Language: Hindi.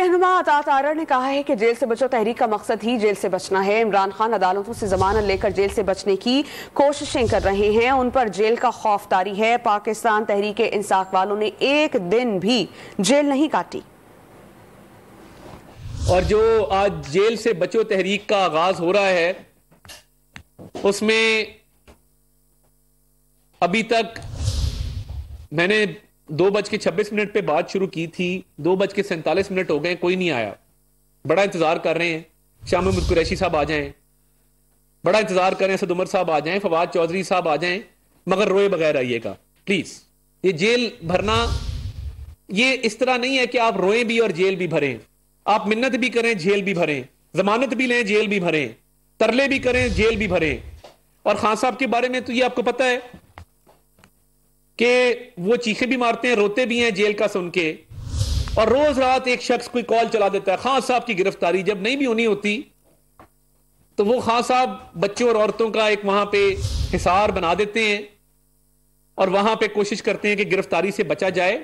रहनुमा अता तारड़ ने कहा है कि जेल से बचो तहरीक का मकसद ही जेल से बचना है। इमरान खान अदालतों से जमानत लेकर जेल से बचने की कोशिशें कर रहे हैं, उन पर जेल का खौफ तारी है। पाकिस्तान तहरीक इंसाफ वालों ने एक दिन भी जेल नहीं काटी। और जो आज जेल से बचो तहरीक का आगाज हो रहा है उसमें अभी तक मैंने 2:26 पे बात शुरू की थी, 2:47 हो गए, कोई नहीं आया। बड़ा इंतजार कर रहे हैं शाह महमूद कुरैशी साहब आ जाएं, बड़ा इंतजार कर रहे हैं असद उमर साहब आ जाएं, फवाद चौधरी साहब आ जाएं, मगर रोए बगैर आइएगा प्लीज। ये जेल भरना ये इस तरह नहीं है कि आप रोएं भी और जेल भी भरें। आप मिन्नत भी करें, जेल भी भरें, जमानत भी लें, जेल भी भरें, तरले भी करें, जेल भी भरें। और खान साहब के बारे में तो ये आपको पता है कि वो चीखें भी मारते हैं, रोते भी हैं जेल का सुन के। और रोज रात एक शख्स कोई कॉल चला देता है खान साहब की गिरफ्तारी जब नहीं भी होनी होती तो वो खान साहब बच्चों और औरतों का एक वहां पे हिसार बना देते हैं और वहां पे कोशिश करते हैं कि गिरफ्तारी से बचा जाए।